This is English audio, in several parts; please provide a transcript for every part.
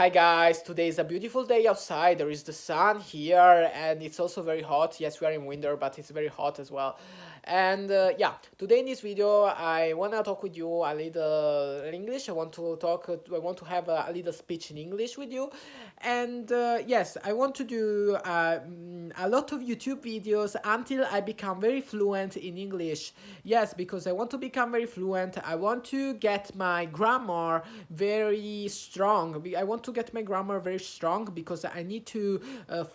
Hi guys, today is a beautiful day outside. There is the sun here and it's also very hot. Yes, we are in winter, but it's very hot as well. And yeah, today in this video, I want to talk with you a little in English. I want to have a little speech in English with you. And yes, I want to do a lot of YouTube videos until I become very fluent in English. Yes, because I want to become very fluent. I want to get my grammar very strong. I want to get my grammar very strong because I need to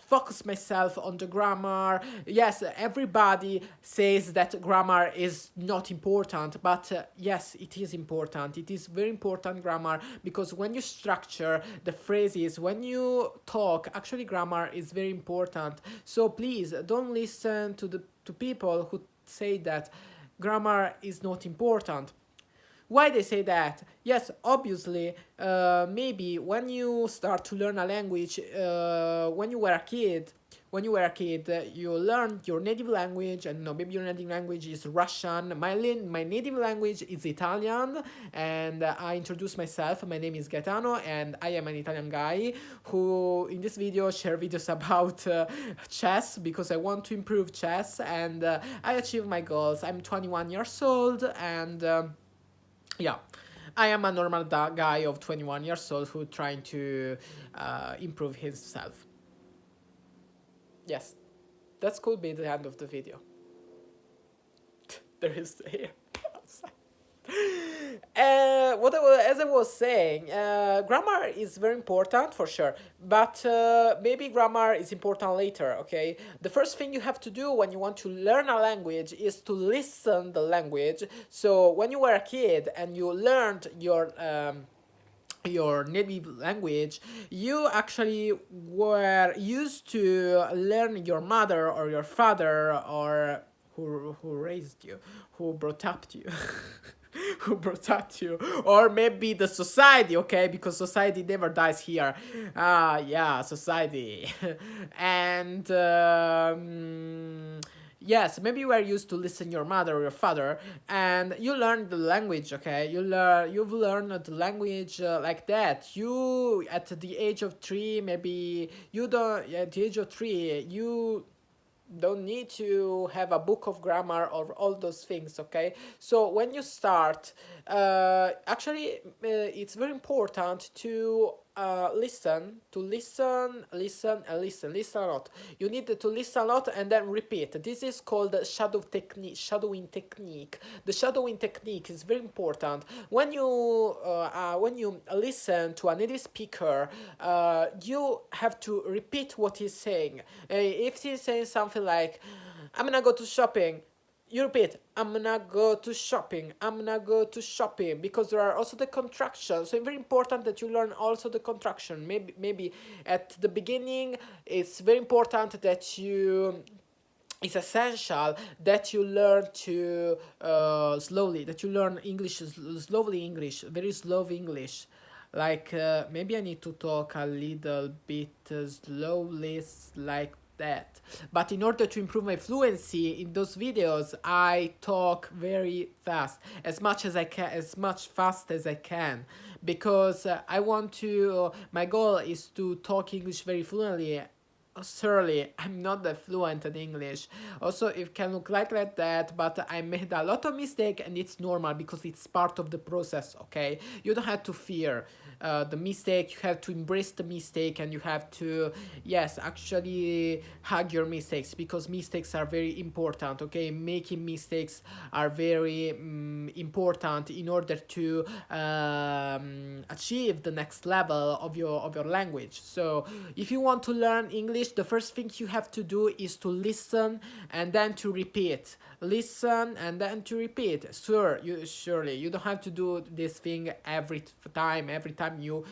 focus myself on the grammar. Yes, everybody says that grammar is not important, but yes, it is important. It is very important, grammar, because when you structure the phrases, when you talk, actually grammar is very important. So please don't listen to people who say that grammar is not important. Why they say that? Yes, obviously, maybe when you start to learn a language, when you were a kid, you learned your native language. And no, maybe your native language is Russian. My native language is Italian, and I introduce myself. My name is Gaetano, and I am an Italian guy who, in this video, share videos about chess because I want to improve chess, and I achieve my goals. I'm 21 years old, and yeah, I am a normal guy of 21 years old who trying to improve himself. Yes, that could be the end of the video. There is here. As I was saying, grammar is very important for sure, but maybe grammar is important later. Okay, the first thing you have to do when you want to learn a language is to listen the language. So when you were a kid and you learned your native language, you actually were used to learn your mother or your father or who raised you, who brought up you. Who brought up you, or maybe the society, okay, because society never dies here. Yeah, society. And yes, maybe you were used to listen your mother or your father, and you learned the language. Okay, you've learned the language like that. You at the age of 3, maybe you don't at the age of 3 you don't need to have a book of grammar or all those things. Okay, so when you start, actually it's very important to listen a lot. You need to listen a lot and then repeat. This is called the shadowing technique. The shadowing technique is very important. When you listen to a native speaker, you have to repeat what he's saying. If he's saying something like, I'm gonna go to shopping, you repeat, I'm gonna go to shopping, I'm gonna go to shopping, because there are also the contractions. So it's very important that you learn also the contraction. Maybe at the beginning it's very important that you it's essential that you learn to slowly, that you learn English slowly, English, very slow English. Like maybe I need to talk a little bit slowly, like that. But in order to improve my fluency in those videos, I talk very fast, as much as I can, as much fast as I can, because I want to. My goal is to talk English very fluently. Surely I'm not that fluent in English. Also, it can look like that, but I made a lot of mistake, and it's normal because it's part of the process. Okay, you don't have to fear the mistake. You have to embrace the mistake, and you have to, yes, actually hug your mistakes, because mistakes are very important. Okay, making mistakes are very important in order to achieve the next level of your language. So if you want to learn English, the first thing you have to do is to listen and then to repeat. Listen and then to repeat. Surely you don't have to do this thing every time. Every time you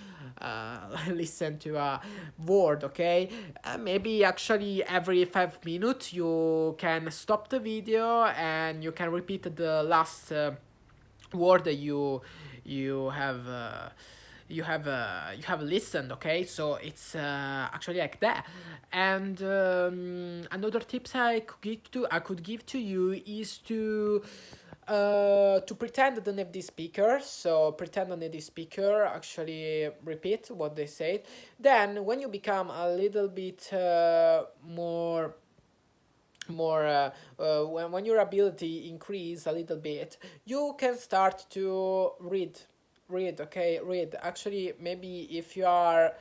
listen to a word, okay? Maybe actually every 5 minutes you can stop the video and you can repeat the last word that you have listened. Okay, so it's actually like that. And another tips I could give to you is to to pretend the native speaker. So pretend the native speaker, actually repeat what they said. Then when you become a little bit when your ability increase a little bit, you can start to read, okay, read. Actually, maybe if you are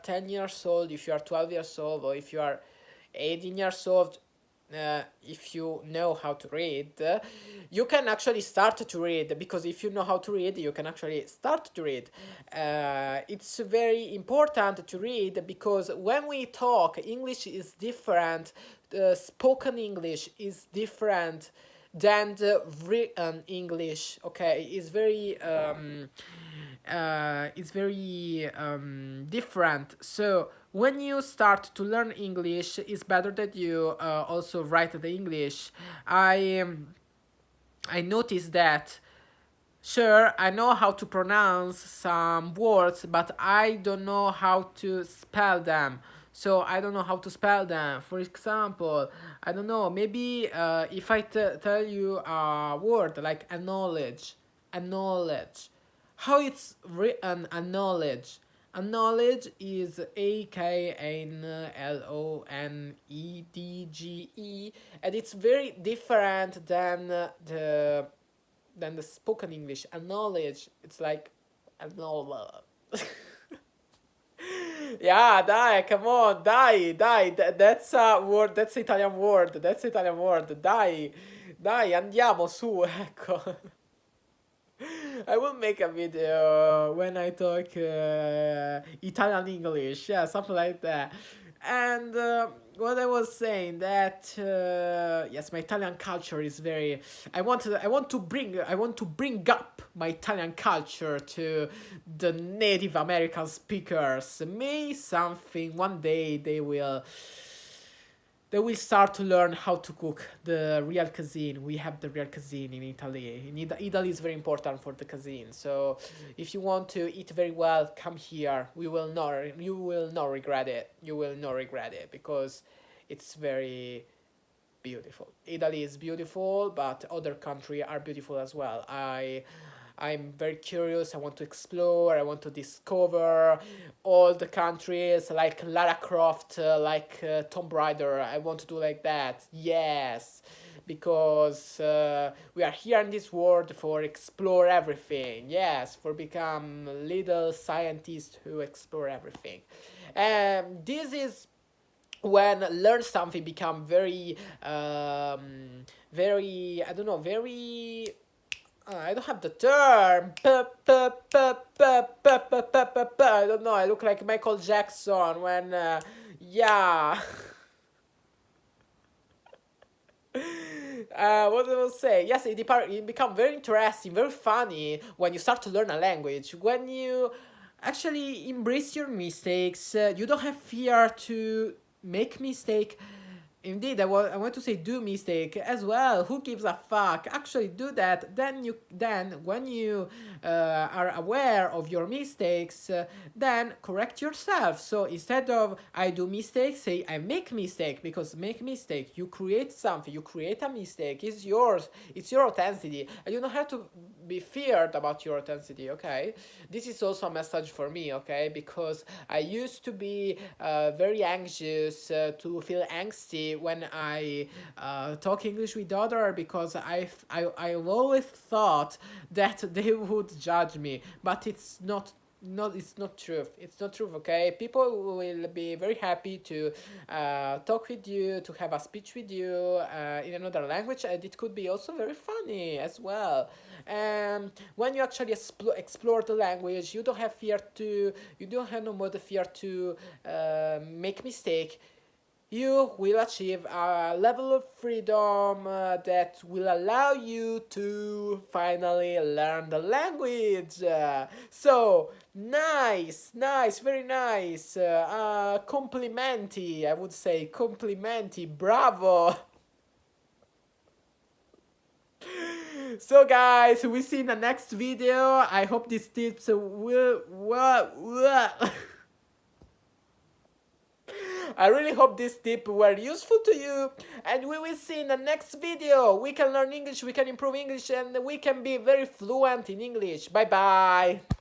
10 years old, if you are 12 years old, or if you are 18 years old, if you know how to read, you can actually start to read, because if you know how to read, you can actually start to read. It's very important to read, because when we talk, English is different. Spoken English is different than the written English. Okay, it's very different. So when you start to learn English, it's better that you also write the English. I noticed that, sure, I know how to pronounce some words, but I don't know how to spell them. So I don't know how to spell them. For example, I don't know, maybe if I tell you a word like acknowledge, how it's written, acknowledge. Acknowledge is Aknlonedge, and it's very different than the spoken English. Acknowledge, it's like acknowledge. Yeah, dai, come on, dai, that's a word, that's Italian word, dai, andiamo su, ecco. I will make a video when I talk Italian English, yeah, something like that. And what I was saying that yes, my Italian culture is very. I want to bring up my Italian culture to the Native American speakers. May something one day they will start to learn how to cook the real cuisine. We have the real cuisine in Italy. Italy is very important for the cuisine. So if you want to eat very well, come here. You will not regret it. You will not regret it, because it's very beautiful. Italy is beautiful, but other countries are beautiful as well. I'm very curious. I want to explore. I want to discover all the countries, like Lara Croft, like Tomb Raider. I want to do like that. Yes, because we are here in this world for explore everything. Yes, for become little scientists who explore everything. And this is when learn something become very, I don't know, very, I don't have the term. I don't know. I look like Michael Jackson when, yeah. What I will say? Yes, it become very interesting, very funny when you start to learn a language. When you actually embrace your mistakes, you don't have fear to make mistake. Indeed, I want to say do mistake as well. Who gives a fuck? Actually, do that. Then when you are aware of your mistakes, then correct yourself. So instead of I do mistakes, say I make mistake, because make mistake. You create something. You create a mistake. It's yours. It's your authenticity, and you don't have to be feared about your authenticity. Okay, this is also a message for me. Okay, because I used to be very anxious, to feel angsty when I talk English with other, because I've always thought that they would judge me, but it's not truth. It's not truth. Okay, people will be very happy to talk with you, to have a speech with you in another language, and it could be also very funny as well. And when you actually explore the language, you don't have no more the fear to make mistake. You will achieve a level of freedom that will allow you to finally learn the language. So nice, nice, very nice. Complimenti, I would say, complimenti, bravo. So guys, we see in the next video. I hope these tips will I really hope this tip were useful to you, and we will see in the next video. We can learn English, we can improve English, and we can be very fluent in English. Bye bye.